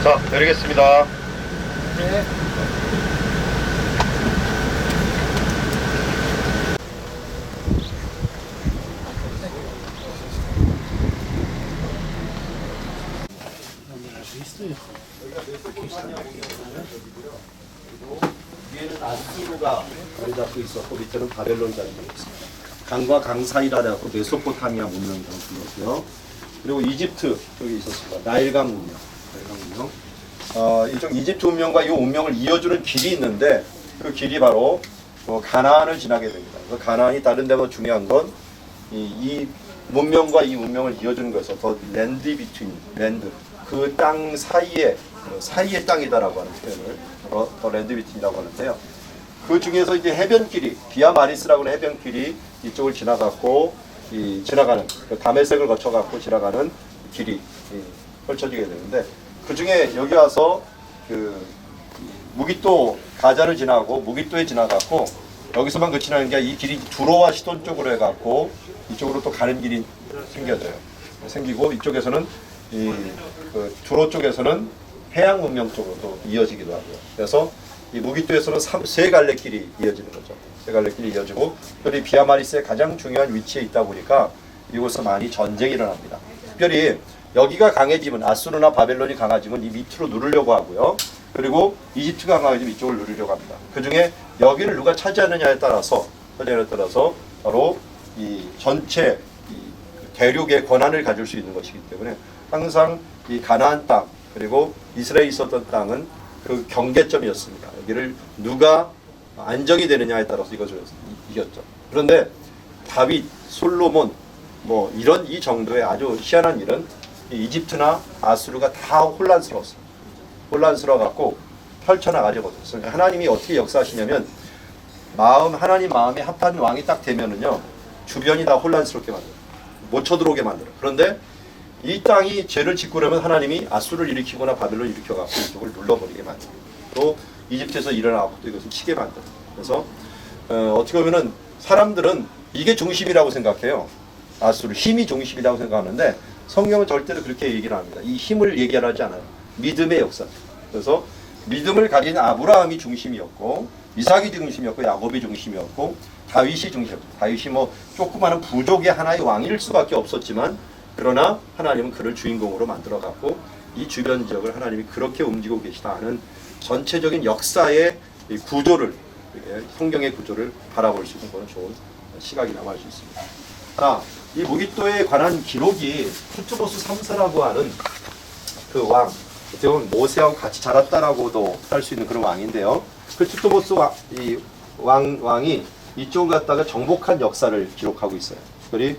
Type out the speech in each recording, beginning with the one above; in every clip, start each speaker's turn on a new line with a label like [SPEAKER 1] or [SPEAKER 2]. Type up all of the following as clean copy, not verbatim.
[SPEAKER 1] 자, 내리겠습니다.
[SPEAKER 2] 네.
[SPEAKER 3] 위에는 아수르가 자리 잡고 있었고 밑에는 바벨론 자리 잡고 있습니다. 강과 강 사이라 해갖고 메소포타미아 문명이라고 불렀고요. 그리고 이집트 여기 있었습니다. 나일강 문명. 이쪽 이집트 문명과 이 문명을 이어주는 길이 있는데 그 길이 바로 가나안을 지나게 됩니다. 그 가나안이 다른 데보다 중요한 건 이 문명과 이 문명을 이어주는 것에서 더 랜드 비트윈 랜드 그 땅 사이에 사이의 땅이다라고 하는 표현을 더 랜드 비트윈이라고 하는데요. 그 중에서 이제 해변길이 비아 마리스라고 하는 해변길이 이쪽을 지나갔고 지나가는 그 다메섹을 거쳐갖고 지나가는 길이 펼쳐지게 되는데 그 중에 여기 와서 그 무기또 가자를 지나고 무기또에 지나갔고 여기서만 그치는 게 이 길이 두로와 시돈 쪽으로 해갖고 이쪽으로 또 가는 길이 생기고 이쪽에서는 그 두로 쪽에서는 해양 문명 쪽으로 또 이어지기도 하고요. 그래서 이 무기또에서는 세 갈래 길이 이어지는 거죠. 세 갈래 길이 이어지고 특별히 비아마리스의 가장 중요한 위치에 있다 보니까 이곳에서 많이 전쟁이 일어납니다. 특별히 여기가 강해지면 아수르나 바벨론이 강해지면 이 밑으로 누르려고 하고요. 그리고 이집트가 강해지면 이쪽을 누르려고 합니다. 그 중에 여기를 누가 차지하느냐에 따라서 바로 이 전체 대륙의 권한을 가질 수 있는 것이기 때문에 항상 이 가나안 땅 그리고 이스라엘이 있었던 땅은 그 경계점이었습니다. 여기를 누가 안정이 되느냐에 따라서 이것을 이겼죠. 그런데 다윗, 솔로몬 뭐 이런 이 정도의 아주 희한한 일은 이집트나 아수르가 다 혼란스러워갖고 펼쳐나가지거든요. 하나님이 어떻게 역사하시냐면 하나님 마음에 합한 왕이 딱 되면은요 주변이 다 혼란스럽게 만들어요. 못 쳐들어오게 만들어요. 그런데 이 땅이 죄를 짓고 그러면 하나님이 아수르를 일으키거나 바벨론을 일으켜갖고 이쪽을 눌러버리게 만들어요. 또 이집트에서 일어나고 또 이것을 치게 만들어요. 그래서 어떻게 보면은 사람들은 이게 중심이라고 생각해요. 아수르 힘이 중심이라고 생각하는데 성경은 절대로 그렇게 얘기를 합니다. 이 힘을 얘기하지 않아요. 믿음의 역사. 그래서 믿음을 가진 아브라함이 중심이었고 이삭이 중심이었고 야곱이 중심이었고 다윗이 중심이었고 다윗이 뭐 조그마한 부족의 하나의 왕일 수밖에 없었지만 그러나 하나님은 그를 주인공으로 만들어갖고 이 주변 지역을 하나님이 그렇게 움직이고 계시다 하는 전체적인 역사의 구조를 성경의 구조를 바라볼 수 있는 그런 좋은 시각이라고 할 수 있습니다. 자, 이 무기또에 관한 기록이 투트모스 3세라고 하는 그 왕, 어떻게 보면 모세하고 같이 자랐다라고도 할 수 있는 그런 왕인데요. 그 투트모스 왕이 이쪽을 갖다가 정복한 역사를 기록하고 있어요. 특별히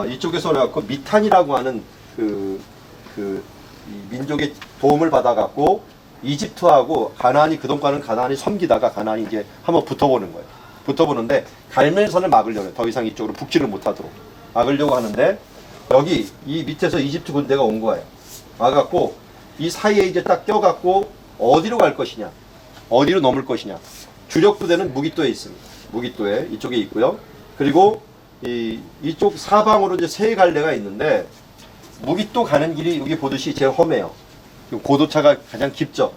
[SPEAKER 3] 이쪽에서 갖고 미탄이라고 하는 이 민족의 도움을 받아갖고 이집트하고 가나안이 섬기다가 가나안이 이제 한번 붙어보는 거예요. 붙어보는데 갈멜산을 막으려고 해요. 더 이상 이쪽으로 북지를 못하도록 막으려고 하는데 여기 이 밑에서 이집트 군대가 온 거예요. 와갖고 이 사이에 이제 딱 껴갖고 어디로 갈 것이냐, 어디로 넘을 것이냐. 주력 부대는 무기또에 있습니다. 무기또에 이쪽에 있고요. 그리고 이쪽 사방으로 이제 세 갈래가 있는데 무기또 가는 길이 여기 보듯이 제일 험해요. 고도차가 가장 깊죠.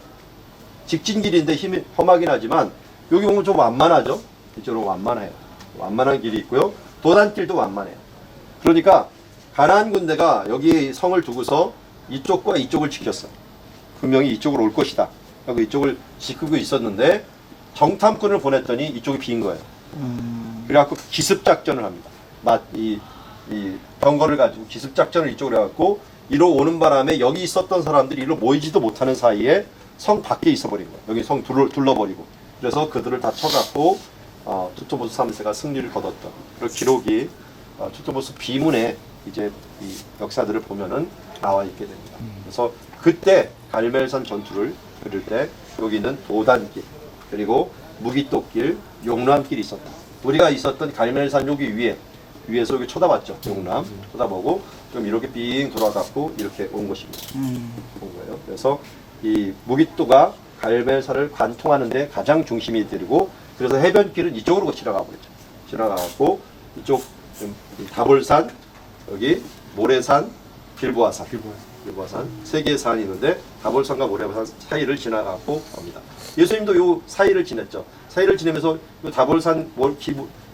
[SPEAKER 3] 직진 길인데 힘이 험하긴 하지만 여기 보면 좀 완만하죠. 이쪽으로 완만해요. 완만한 길이 있고요. 도단길도 완만해요. 그러니까 가나안 군대가 여기 성을 두고서 이쪽과 이쪽을 지켰어요. 분명히 이쪽으로 올 것이다 하고 이쪽을 지키고 있었는데 정탐꾼을 보냈더니 이쪽이 빈 거예요. 그래갖고 기습작전을 합니다. 이 병거를 가지고 기습작전을 이쪽으로 해갖고 이로 오는 바람에 여기 있었던 사람들이 이로 모이지도 못하는 사이에 성 밖에 있어버린 거예요. 여기 성 둘러버리고. 그래서 그들을 다 쳐갖고 투트모스 3세가 승리를 거뒀던 그런 기록이 투트모스 비문에 이제 이 역사들을 보면은 나와 있게 됩니다. 그래서 그때 갈멜산 전투를 그릴 때 여기는 도단길 그리고 무기또길, 용람길이 있었다. 우리가 있었던 갈멜산 여기 위에서 여기 쳐다봤죠. 용람 쳐다보고 좀 이렇게 빙 돌아갔고 이렇게 온 것입니다. 온 거예요. 그래서 이 무기또가 갈멜산을 관통하는데 가장 중심이 되고 그래서 해변길은 이쪽으로 지나가 버렸죠. 지나가고 이쪽 다볼산, 여기 모래산, 길보아산 길보아산 세 개의 산이 있는데 다볼산과 모래산 사이를 지나가고 옵니다. 예수님도 요 사이를 지냈죠. 사이를 지내면서 요 다볼산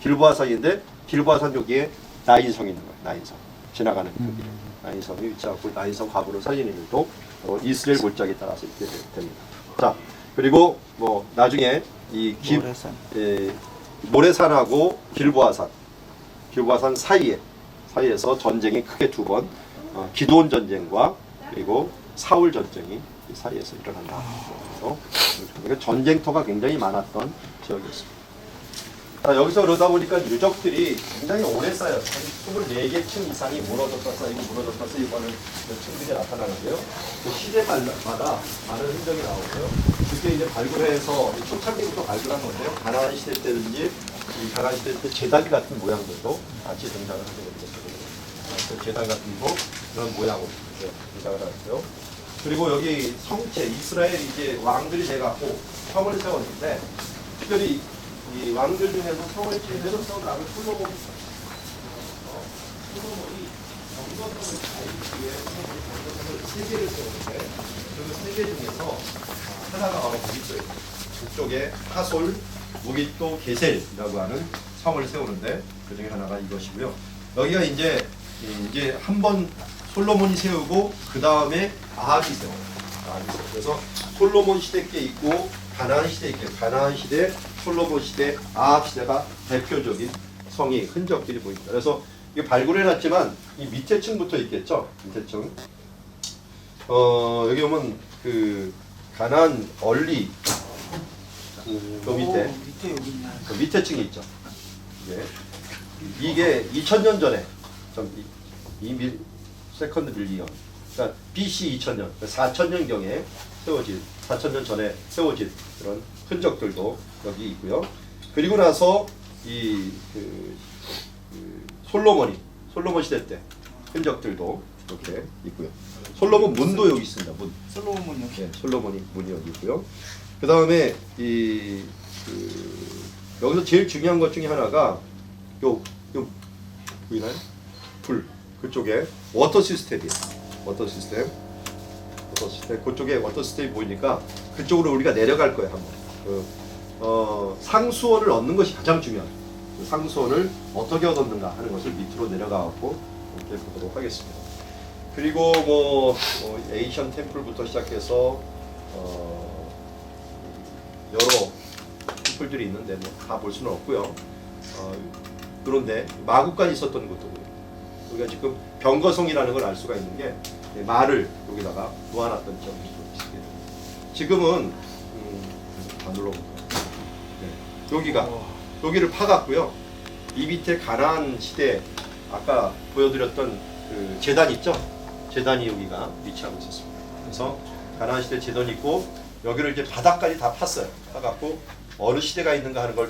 [SPEAKER 3] 길보아산인데 길보아산 여기에 나인성이 있는 거예요. 나인성 지나가는 그 길. 나인성이 위치하고 나인성 과부를 살리는 일도 이스라엘 골짜기에 따라서 있게 됩니다. 자, 그리고 뭐 나중에 이 모래산하고 길보아산 사이에서 전쟁이 크게 두 번, 기드온 전쟁과 그리고 사울 전쟁이 이 사이에서 일어난다. 그래서 전쟁터가 굉장히 많았던 지역이었습니다. 자, 여기서 그러다 보니까 유적들이 굉장히 오래 쌓여서 24개 층 이상이 무너졌다 쌓이고 하는 층들이 나타나는데요. 그 시대마다 많은 흔적이 나오고요. 그게 이제 발굴해서 초창기부터 발굴한 건데요. 가나안 시대 때든지 이 가나안 시대 때 제단 같은 모양들도 같이 등장을 하게 됩니다. 제단 같은 그런 모양으로 등장을 하고요. 그리고 여기 성체 이스라엘 이제 왕들이 돼갖고 성을 세웠는데 특별히 이 왕들 중에서 성을 제대로 세운 왕을 솔로몬이 정거성을 다리기 위해 세 개를 세우는데 그 3개 중에서 하나가 바로 무깃도예요. 그쪽에 하솔, 무깃도, 게셀이라고 하는 성을 세우는데 그 중에 하나가 이것이고요. 여기가 이제 한 번 솔로몬이 세우고 그 다음에 아합이 세워요. 그래서 솔로몬 시대 게 있고 가나안 시대 있게 가나안 시대, 솔로몬 시대, 아합 시대가 대표적인 성이 흔적들이 보입니다. 그래서 이게 발굴해놨지만 이 밑에 층부터 있겠죠. 밑에 층. 여기 오면 그 가나안 얼리 그 밑에 그 밑에 층이 있죠. 이게 2000년 전에 세컨드 밀리언, 그러니까 BC 2000년, 4000년 경에 세워진 4000년 전에 세워진 그런 흔적들도 여기 있고요. 그리고 나서 솔로몬 시대 때 흔적들도 이렇게 있고요. 솔로몬 문도 여기 있습니다. 문.
[SPEAKER 1] 솔로몬 문 여기.
[SPEAKER 3] 네, 솔로몬이 문이 여기 있고요. 그 다음에 여기서 제일 중요한 것 중에 하나가 보이나요? 불 그쪽에 워터 시스템이에요. 워터 시스템 그쪽에 워터 시스템이 보이니까 그쪽으로 우리가 내려갈 거예요. 한번 상수원을 얻는 것이 가장 중요해요. 그 상수원을 어떻게 얻었는가 하는 것을 밑으로 내려가고 이렇게 보도록 하겠습니다. 그리고 에이션 템플부터 시작해서 여러 템플들이 있는데 다 볼 수는 없고요. 그런데 마구간이 있었던 것도 보여요. 우리가 지금 병거성이라는 걸 알 수가 있는 게 말을 여기다가 놓아놨던 점이 있게 됩니다. 지금은 다 눌러볼까요? 여기를 파갔고요. 이 밑에 가나안 시대 아까 보여드렸던 그 제단 있죠? 제단이 여기가 위치하고 있었습니다. 그래서 가나안 시대 제단이 있고 여기를 이제 바닥까지 다 팠어요. 파갖고 어느 시대가 있는가 하는 걸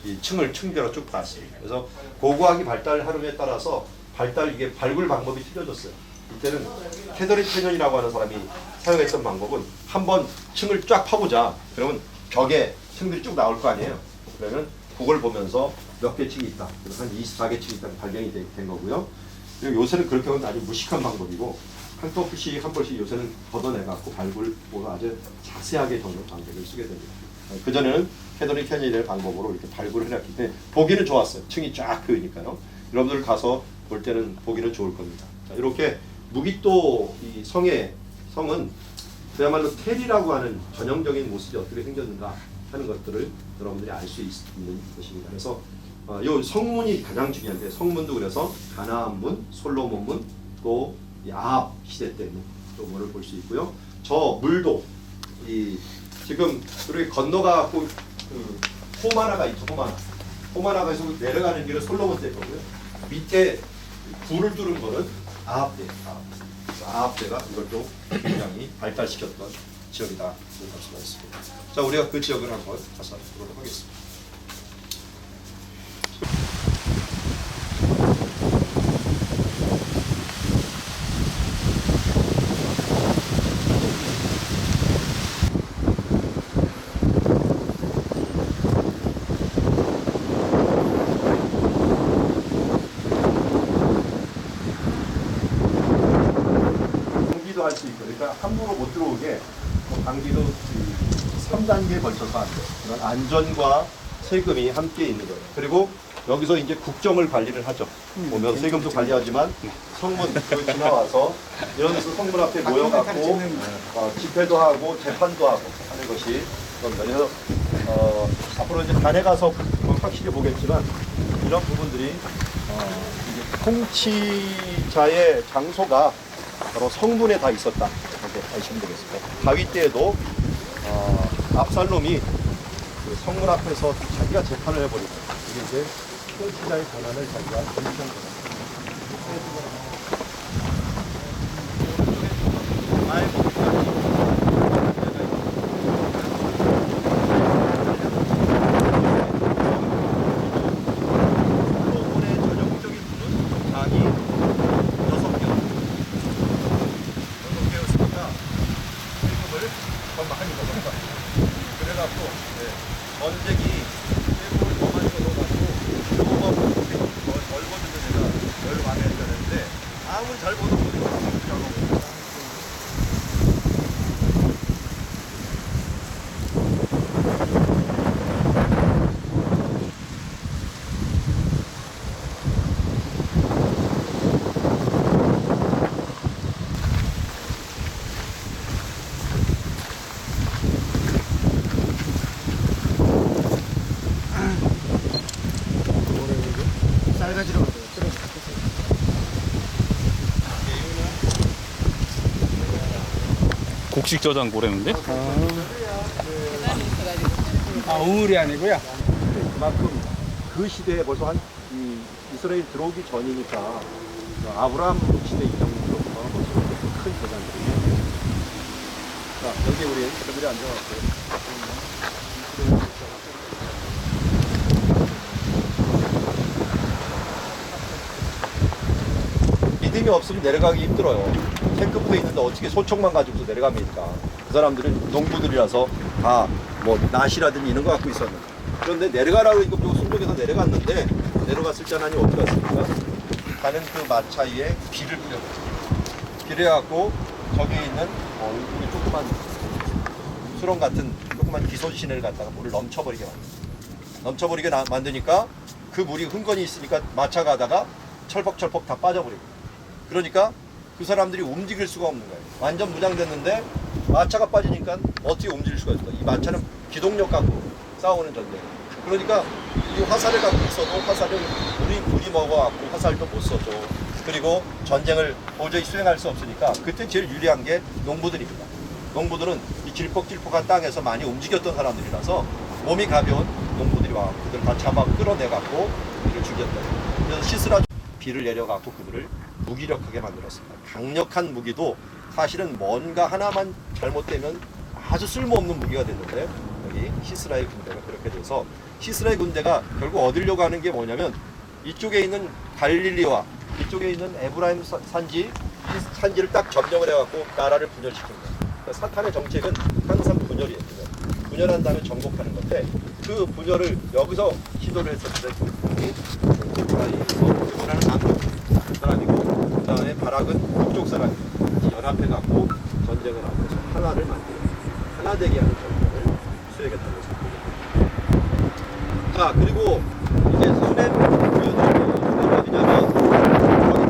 [SPEAKER 3] 이 층별로 쭉 봤어요. 그래서 고고학이 발달하는에 따라서 이게 발굴 방법이 틀려졌어요. 이때는 캐더릭 캐년이라고 하는 사람이 사용했던 방법은 한번 층을 쫙 파보자. 그러면 벽에 층들이 쭉 나올 거 아니에요. 그러면 그걸 보면서 몇 개 층이 있다. 그래서 한 24개 층이 있다는 발견이 된 거고요. 그리고 요새는 그렇게 하면 아주 무식한 방법이고 한 번씩 요새는 걷어내갖고 발굴보다 아주 자세하게 적는 방법을 쓰게 됩니다. 그전에는 캐더릭 캐년의 방법으로 이렇게 발굴을 해놨기 때문에 보기는 좋았어요. 층이 쫙 보이니까요. 여러분들 가서 볼 때는 보기는 좋을 겁니다. 자, 이렇게 무깃도 이 성은 그야말로 텔이라고 하는 전형적인 모습이 어떻게 생겼는가 하는 것들을 여러분들이 알 수 있는 것입니다. 그래서 이 성문이 가장 중요한데 성문도 그래서 가나안 문, 솔로몬 문, 또 아합 시대 때 문을 볼 수 있고요. 저 물도 지금 우리 건너가고 호마나가 있죠. 호마나가 에서 내려가는 길은 솔로몬 때 거고요. 밑에 불을 뚫은 거는 아합 때. 아합 때가 이걸 좀 굉장히 발달시켰던 지역이다. 볼 수가 있습니다. 자, 우리가 그 지역을 한번 가서 보도록 하겠습니다. 조정할 수 있고, 그러니까 함부로 못 들어오게 방지도 3단계에 걸쳐서 안 돼. 그런 안전과 세금이 함께 있는 거예요. 그리고 여기서 이제 국정을 관리를 하죠. 보면 세금도 관리하지만 성문 그 지나와서 이런 데서 성문 앞에 모여갖고 집회도 하고 재판도 하고 하는 것이 겁니다. 그래서 앞으로 이제 단에 가서 확실히 보겠지만 이런 부분들이 이제 통치자의 장소가 바로 성문에 다 있었다. 이렇게 아시면 되겠습니다. 다윗 때에도 압살롬이 그 성문 앞에서 자기가 재판을 해버리고 이게 이제 통치자의 권한을 자기가 인정한 거다. 전쟁이 세금을 더 많이 걷어가지고 요거가 넓어지는 데가 별 마음에 안 드는데 아무리 잘 걷어보니까
[SPEAKER 1] 쌀가지로
[SPEAKER 2] 곡식 저장 고래인데?
[SPEAKER 1] 우물이 아니고요.
[SPEAKER 3] 그만큼 그 시대에 벌써 이 이스라엘 들어오기 전이니까 아브라함 시대 이전부터 벌써 큰 재산들이에요. 자, 여기 우리 그들이 앉아갖고 믿음이 없으면 내려가기 힘들어요. 탱크부에 있는데 어떻게 소총만 가지고서 내려갑니까? 그 사람들은 농부들이라서 다 뭐 낫이라든지 이런 거 갖고 있었는데, 그런데 내려가라고 이거 순종해서 내려갔는데 내려갔을 때 하나님 어떻게 했습니까? 가는 그 마차 위에 비를 뿌려버렸어요. 비례갖고 저기에 있는 우리 조그만 수렁 같은 조그만 기소시내를 갖다가 물을 넘쳐버리게 만드니까 그 물이 흥건히 있으니까 마차 가다가 철퍽철퍽 다 빠져버리고, 그러니까 그 사람들이 움직일 수가 없는 거예요. 완전 무장됐는데 마차가 빠지니까 어떻게 움직일 수가 있을까? 이 마차는 기동력 갖고 싸우는 전쟁. 그러니까 이 화살을 갖고 있어도 화살을 물이 먹어갖고 화살도 못 써줘. 그리고 전쟁을 도저히 수행할 수 없으니까 그때 제일 유리한 게 농부들입니다. 농부들은 이 질퍽질퍽한 땅에서 많이 움직였던 사람들이라서 몸이 가벼운 농부들이 와갖고 그들 다 잡아 끌어내갖고 그들을 죽였다. 그래서 시스라 비를 내려갖고 그들을 무기력하게 만들었습니다. 강력한 무기도 사실은 뭔가 하나만 잘못되면 아주 쓸모없는 무기가 됐는데, 여기 시스라의 군대가 그렇게 돼서 시스라의 군대가 결국 얻으려고 하는 게 뭐냐면 이쪽에 있는 갈릴리와 이쪽에 있는 에브라임 산지를 딱 점령을 해갖고 나라를 분열시킨 거예요. 그러니까 사탄의 정책은 항상 분열이에요. 분열한 다음에 정복하는 건데, 그 분열을 여기서 시도를 했었는데 이번에는 남쪽 사람이고 그 다음에 바락은 북쪽 사람이고 연합해갖고 전쟁을 하면서 하나를 만들어 하나 되게 하는 전쟁을 수행했다고 생각합니다. 자, 그리고 이제 수냄 어디냐면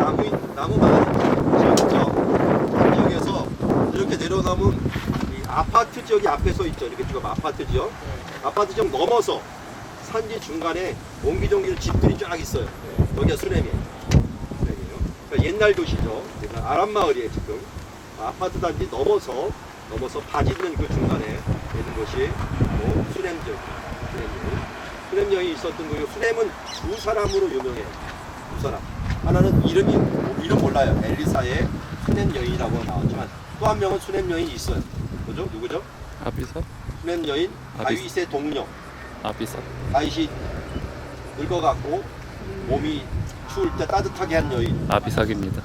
[SPEAKER 3] 여기 나무 많은 지역이죠. 지역에서 이렇게 내려오면 이 아파트 지역이 앞에 서 있죠. 이렇게 지금 아파트 지역, 아파트 지역 넘어서 산지 중간에 옹기종기 집들이 쫙 있어요. 여기가 수냄이에요. 그러니까 옛날 도시죠. 그러니까 아랍 마을이에요. 지금 아파트 단지 넘어서 바지 있는 그 중간에 있는 곳이 수냄 수냄여인이 있었던 거예요. 수냄은 두 사람으로 유명해요. 두 사람. 하나는 이름 몰라요. 엘리사의 수냄 여인이라고 나왔지만 또 한 명은 수냄 여인이 있어요. 그죠? 누구죠?
[SPEAKER 2] 아비사?
[SPEAKER 3] 수냄 여인 다윗의 동료.
[SPEAKER 2] 아비사.
[SPEAKER 3] 다윗이 늙어갖고 몸이 추울 때 따뜻하게 한 여인.
[SPEAKER 2] 아비삭입니다.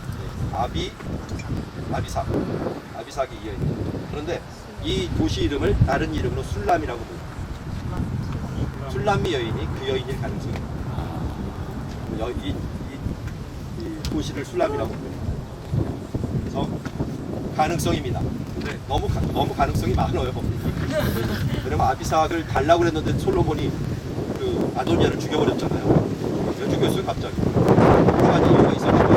[SPEAKER 3] 아비삭이 이 여인. 그런데 이 도시 이름을 다른 이름으로 술람이라고 부릅니다. 술람미 여인이 그 여인일 가능성이 있습니다. 이 도시를 술람이라고 부릅니다. 그래서 가능성입니다. 근데 너무 가능성이 많아요. 왜냐면 아비삭을 달라고 그랬는데 솔로몬이 그 아도니아를 죽여버렸잖아요. 왜 죽였어요 갑자기? 여러 가지 이유가 있었는데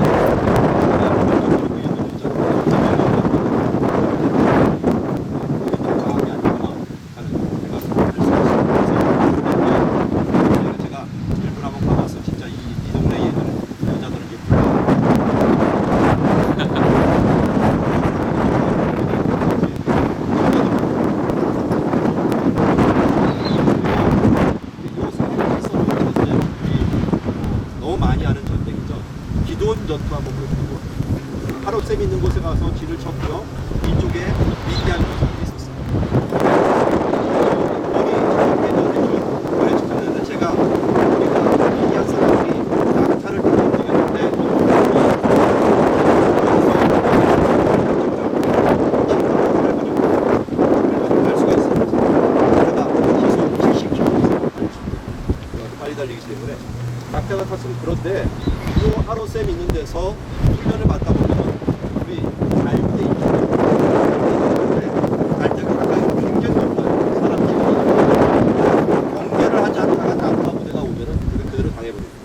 [SPEAKER 3] 제가 일부러 한번 가봤어. 진짜 이 동네 여자들은 너무 많이 하는 전쟁이죠. 기도원 전투 한번 보고 하롯셈 있는 곳에 가서 뒤를 쳤고요. 이쪽에 미디안 전투가 있었어요. 거기 대전 제가 우리가 미디안 사람들이 낙타를 타는 적이 있는데 할 수가 있어요. 그러다 시속 70km 빨리 달리기 때문에 낙타가 탔으면 그런데 이 하롯셈 있는 데서 훈련을 받다 보면 우리 갈대 있죠. 갈대가 굉장히 높아요. 사람들이 경계를 하지 않다가 낙타 부대가 오면은 그대로 당해버립니다.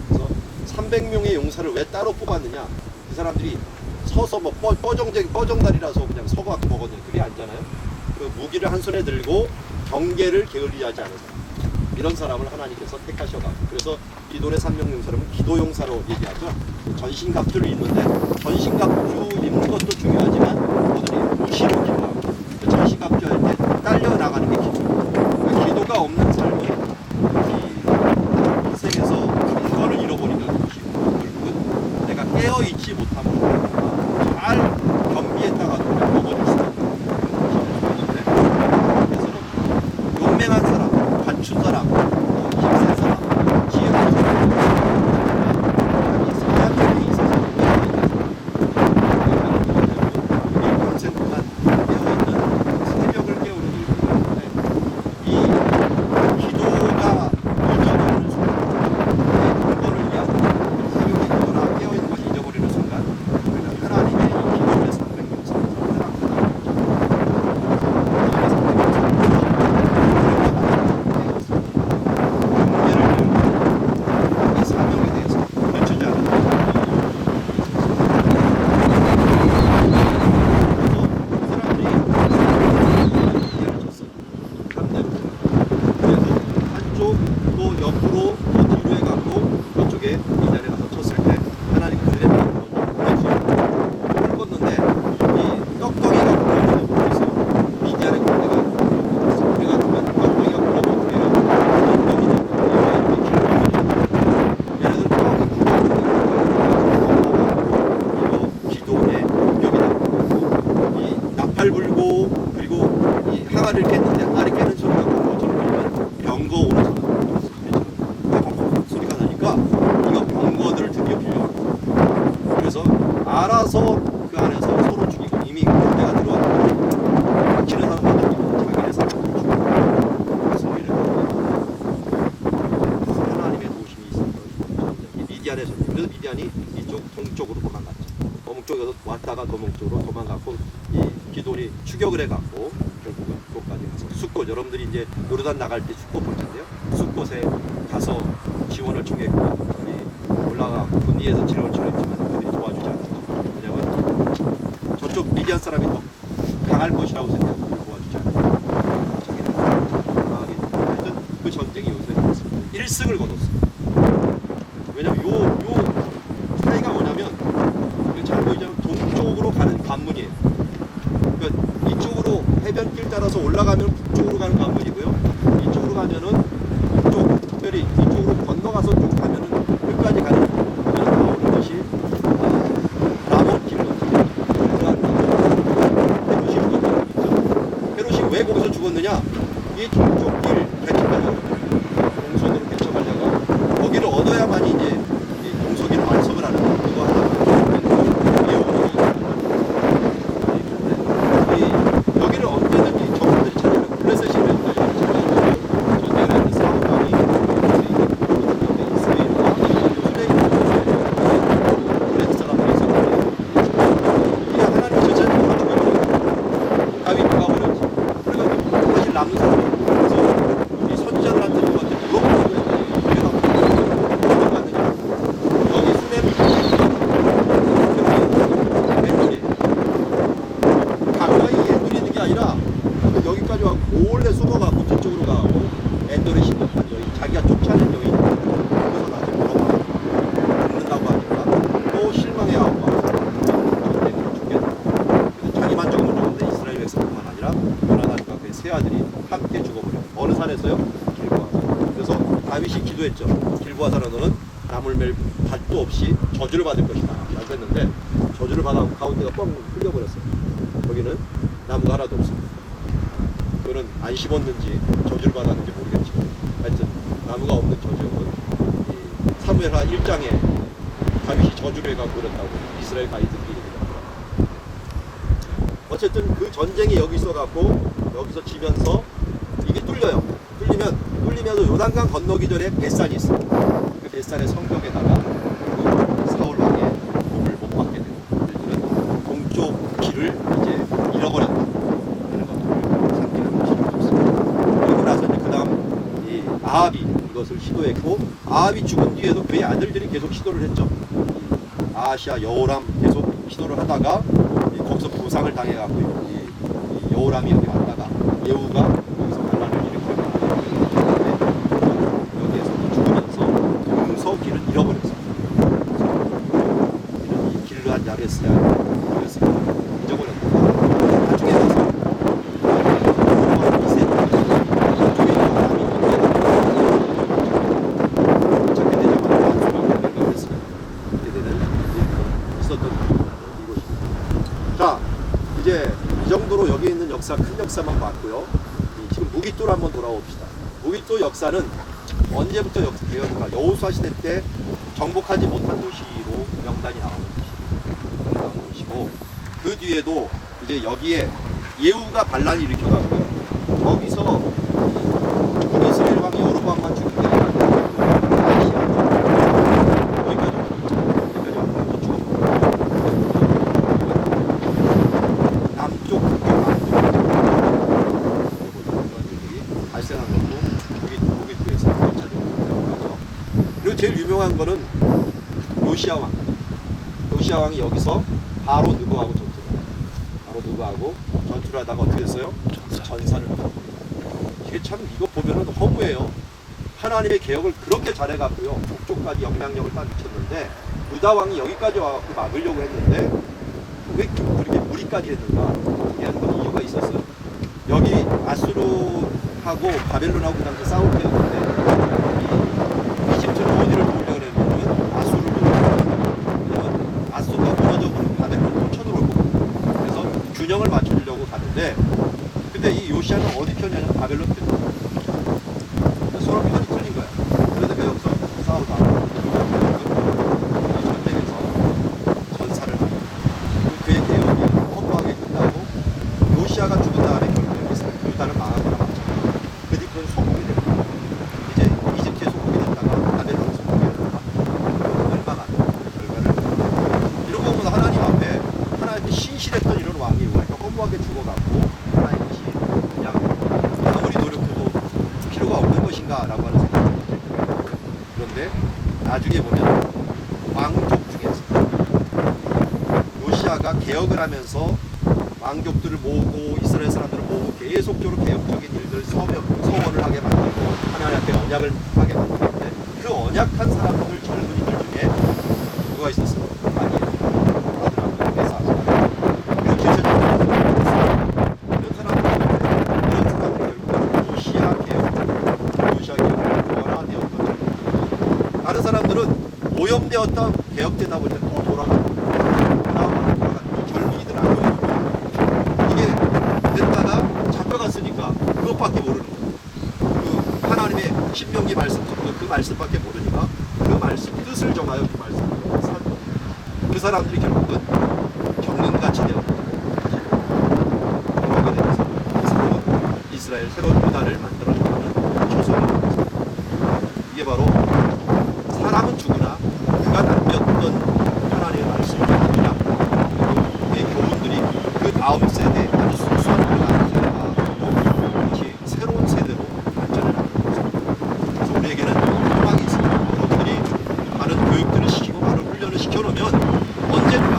[SPEAKER 3] 그래서 300명의 용사를 왜 따로 뽑았느냐? 그 사람들이 서서 뭐 뻐정다리라서 그냥 서갖고 먹었는데 그게 아니잖아요. 그 무기를 한 손에 들고 경계를 게을리하지 않은 사람. 이런 사람을 하나님께서 택하셔가. 그래서 기도의 3명용사라면 기도용사로 얘기하죠. 전신갑주를 입는데 전신갑주 입는 것도 중요하지만 그들이 무시로 기도하고 전신갑주 할 때 딸려 나가는 게 기도. 그러니까 기도가 없는 삶은 이 인생에서 근거를 잃어버리는 것이고 결국은 내가 깨어 있지 못하면 잘 겸비했다가도 넘어질 수 있는 그런 그래서 용맹한 사람, 갖춘 사람, 힘센 사람, 지혜로운 사람, 이 사람에게 있어서 이 평생 동안 깨어있는 새벽을 깨우는 일이기 때문에 이 기도가 잊어버리는 순간, 근거를 위한 새벽의 기도나 깨어있는 것을 잊어버리는 순간, 우리는 하나님의 이 기도의 300명상을 사명에 대해서 갖추지 않은 사람들이 이해를 줬어요. 반대로. 그래서 한쪽 또 옆으로 또 뒤로 해갖고 이쪽에 이 자리에 가서 쳤을 때 하나님 그들의 불을 껐는데 이 떡덩이가 불어오는 거 있어요. 미디안의 군대가 우리가 보면 떡덩이가 불어오는 게 기도의 공격이다. 이 나팔 불고 그리고 이 항아리를 깼는데 항아리 깨는 소리가 공포처럼 들리면 병거 오는 소리가 나니까 이거 병거들을 드디어 빌려. 그래서 알아서 그 안에서 서로 죽이고 이미 군대가 들어왔고 지는 사람만 죽이고 자기네 사람을 죽이고 그래서 이렇게 하나님의 도심이 있었던 미디안의 전쟁. 그래서 미디안이 이쪽 동쪽으로 도망갔죠. 동쪽에서 왔다가 도목쪽으로 도망갔고 이 기돈이 추격을 해갖고 결국은 그곳까지 가서 숫곳 여러분들이 이제 요르단 나갈 때 숫곳 볼 텐데요. 숫곳에 가서 지원을 청했고 올라가고 군리에서 지원을 청했지만 그들이 도와주지 않았다. 왜냐하면 저쪽 미디안 사람이 더 강할 것이라고 생각하고 도와주지 않았다. 자기는 강하게 하여튼 그 전쟁이 여기서 일어났습니다. 1승을 거뒀어요. 왜냐면 요 차이가 뭐냐면 잘 보이자면 동쪽으로 가는 관문이에요. 그러니까 이쪽으로 해변길 따라서 올라가면 북쪽으로 가는 관문이고요. 이쪽으로 가면은 북쪽, 특별히 이쪽으로 건너가서 쭉 가면은 끝까지 가는 관문이 나오는 것이 라몬 길로 페루시 죽었죠. 페루시 왜 거기서 죽었느냐? 이 동쪽 길 개척하려고 동선으로 개척하려고 거기를 얻어야만이 이제 동서기를 완성을 하는 그거 하다가 여기를 언제든지 적군들이 찾으면 블레셋이 그랬다. 전쟁을 했던 사우방이 이스라엘과 블레셋 사람들이 있었는데 이 하나님 전쟁을 맷돌이. 가까이 맷돌이 있는 게 아니라 여기까지 와서 몰래 숨어가고 뒤쪽으로 가고 맷돌이 신고 여기 자기가 쫓아낸 여기 거기서 나한테 물어봐. 죽는다고 하니까 또 실망해하고 와서 죽겠다. 그래서 자기만 죽으면 좋은데 이스라엘 백성뿐만 아니라 요나단과 그의 세 아들이 함께 죽어버려. 어느 산에서요? 길보아산. 그래서 다윗이 기도했죠. 길보아산에 너는 나물 멜 밭도 없이 저주를 받을 것이다 라고 했는데 저주를 받아 가운데가 뻥 흘려버렸어요. 거기는 나무가 하나도 없습니다. 그거는 안 심었는지 저주를 받았는지 모르겠지만 하여튼 나무가 없는 저 지역은 사무엘하 1장에 다윗이 저주를 해가고 그랬다고 이스라엘 가이드들이 얘기합니다. 어쨌든 그 전쟁이 여기 있어갖고 여기서 지면서 이게 뚫려요. 뚫리면서 요단강 건너기 전에 벳산이 있어요. 그 벳산의 성벽에다가 그 사울 왕의 몸을 못 받게 되고 그들은 동쪽 길을 이제 잃어버렸다 하는 것들을 상기하는 것이 좋습니다. 그리고 나서 이제 그 다음 이 아합이 이것을 시도했고 아합이 죽은 뒤에도 그의 아들들이 계속 시도를 했죠. 아하시아 여호람 계속 시도를 하다가 거기서 부상을 당해갖고 이 여호람이 여기 왔다가 예후가 여기서 반란을 일으켰고 여기에서 죽으면서 동서 길을 잃어버렸습니다. 이 길르앗 야베스야 잊어버렸다가 나중에 가서 자, 이제 이 정도로 여기 있는 역사, 큰 역사만 봤고요. 지금 무기토로 한번 돌아옵시다. 무기토 역사는 언제부터 되었는가? 여호수아 시대 때 정복하지 못한 도시로 명단이 나오는 곳이고, 그 뒤에도 이제 여기에 예후가 반란을 일으켜가고요. 거기서 북이스라엘 왕 여로보암만 죽은 게 아니라 제일 유명한 거는 요시야 왕. 요시야 왕이 여기서 바로 느고하고 전투를 하다가 어떻게 됐어요? 전사를 하고. 이게 참 이거 보면은 허무해요. 하나님의 개혁을 그렇게 잘해갖고요. 북쪽까지 영향력을 딱 미쳤는데 유다 왕이 여기까지 와갖고 막으려고 했는데 왜 그렇게 무리까지 했는가? 이한 건 이유가 있었어요. 여기 아수르하고 바벨론하고 그 당시 싸울 때였는데 이집트는 어디를 도우려고 했냐면 아수르를 도우려고. 아수르가 문화적으로 바벨론으로 쳐들어올 거고. 그래서 균형을 맞춰주려고 가는데 근데 이 요시아는 어디 편이냐면 바벨론 편. 서로 편이 틀린 거야. 그러다가 여기서 싸우다 전쟁에서 전사를 하고 그의 개혁이 허무하게 끝나고 요시아가 죽은 다음에 결국에 유다를 망하거나 마찬가지. 그 뒤로는 소국이 됩니다. 이제 이집트에 소국이 됐다가 바벨론 소국이 됐다가 멸망하는 결과를. 이런 거 보면 하나님 앞에 하나님께 신실했던 이런 왕이 왜 이렇게 허무하게 죽어가고 하나님이 그냥 아무리 노력해도 필요가 없는 것인가 라고 하는 생각이 들어요. 그런데 나중에 보면 왕족 중에서 요시아가 개혁을 하면서 왕족들을 모으고 이스라엘 사람들을 모으고 계속적으로 개혁적인 일들 서원을 하게 만들고 하나님 앞에 언약을 하게 만드는데 그 언약한 사람들 젊은이들 중에 누가 있었어요? 아니에요. 아들하고 회사 그리고 기체적으로 이런 사람들이 결국 요시아 개혁을 원화되었던 다른 사람들은 오염되었다 개혁되다 보니까 또 돌아가고 젊은이들 안 보여요. 됐다가 잡혀갔으니까 그것밖에 모르는 거예요. 그 하나님의 신명기 말씀 그 말씀밖에 모르니까 그 말씀 뜻을 정하여 그 말씀을 살고 그 사람들이 결국은 경륜같이 되었고 그러게 되면서 새로운 이스라엘 새로운 유다를 만들어 나가는 초소가 됩니다. 이게 바로 사람은 죽으나 그가 남겼던 하나님의 말씀을 믿으라. 그의 교훈들이 그 다음 세대에 아주 순수한 나라가 이렇게 새로운 세대로 발전을 하는 거죠. 그래서 우리에게는 희망이 있습니다. 여러분들이 많은 교육들을 시키고 많은 훈련을 시켜놓으면 언제든가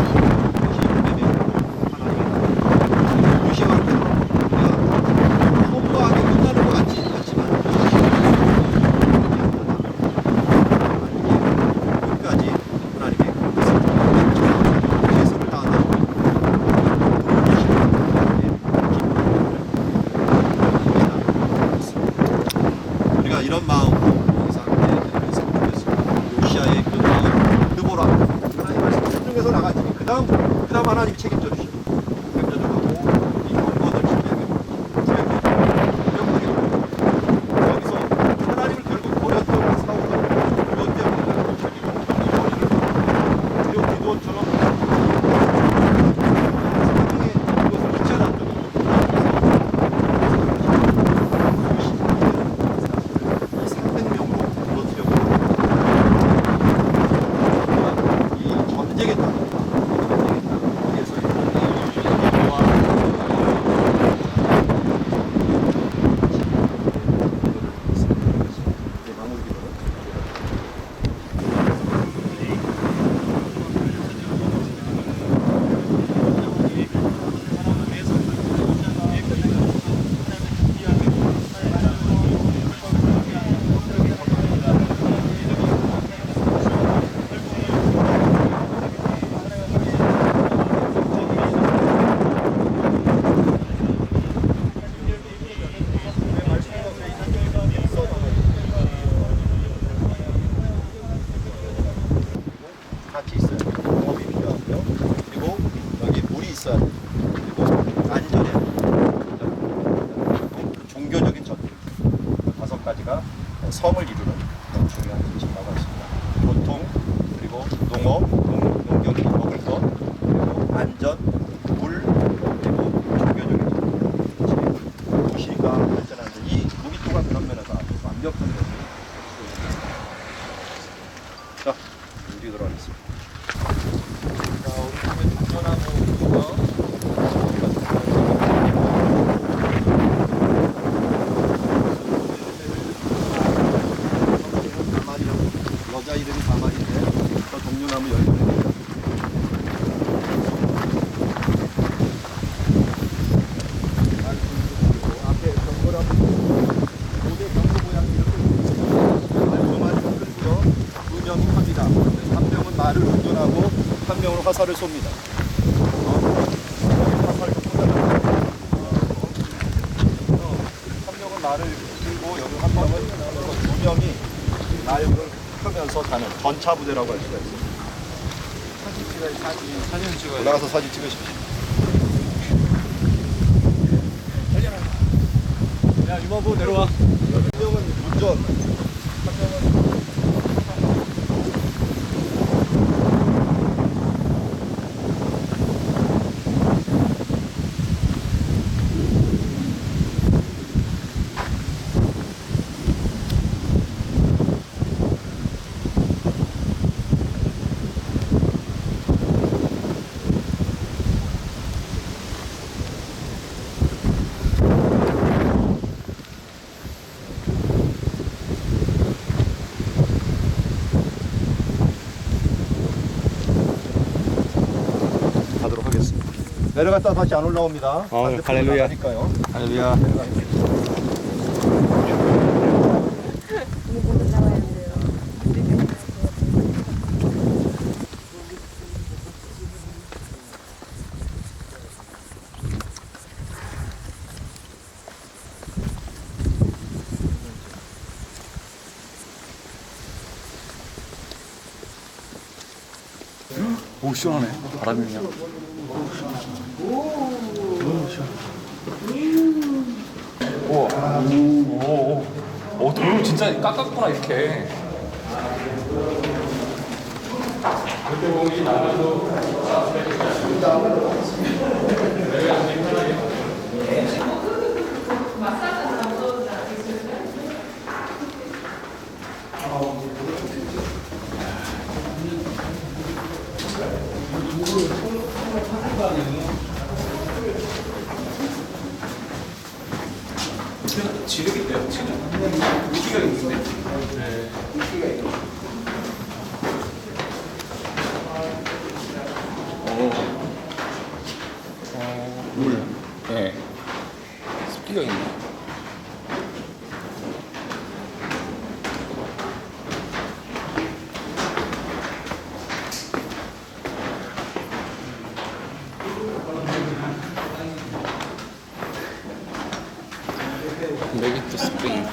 [SPEAKER 3] 중에서 나가지. 그다음 하나님이 책임져 주셔. 백조들하고 이 경건을 지키게 여기서 하나님을 결국 버렸던 사울은 그것 때문에 자기가 이 머리를 그리고 기도처럼 세상에 이것을 잊혀놨던 이 300명으로 무너뜨렸고 이 전쟁에 따라 같이 있어야 돼요. 공업이 필요하고요. 그리고 여기 물이 있어야 돼요. 그리고 안전해야 돼요. 그리고 종교적인 전통. 5가지가 성을 이루는 중요한 진화가 있습니다. 교통, 그리고 농업, 농경이 먹을 것, 그리고 안전, 물, 그리고 종교적인 전통. 도시가 발전하는데 이 무기토가 그런 면에서 아주 완벽한 것을 자, 우리 들어가겠습니다. 자, 우리 팀의 전하고 여자 이름이 가마리인데 저 동료나무 열매입니다. 앞에 경고나무 고대 경고 모양이 이렇게 말끔하게 끌고요. 2명이 합니다. 1명은 말을 운전하고 1명은 화살을 쏩니다. 화살을 쏘잖아요. 1명은 말을 들고 여기 1명은 2명이 나역을 펴면서 가는 전차 부대라고 할 수가 있습니다. 사진 찍어요. 올라가서 사진 찍으십시오.
[SPEAKER 1] 야, 이모부 내려와.
[SPEAKER 3] 1명은 운전, 1명은 가도록 하겠습니다. 내려갔다 다시 안 올라옵니다.
[SPEAKER 1] 할렐루야.
[SPEAKER 3] 하니까요.
[SPEAKER 1] 할렐루야. 오, 시원하네. 바람이 그냥.
[SPEAKER 2] 오, 돌 진짜 깎았구나 이렇게. 지르겠대요, 지금. 물기가 있는데. 네. 물기가 있고. 물. 네. 습기가 있네. Make it to spring.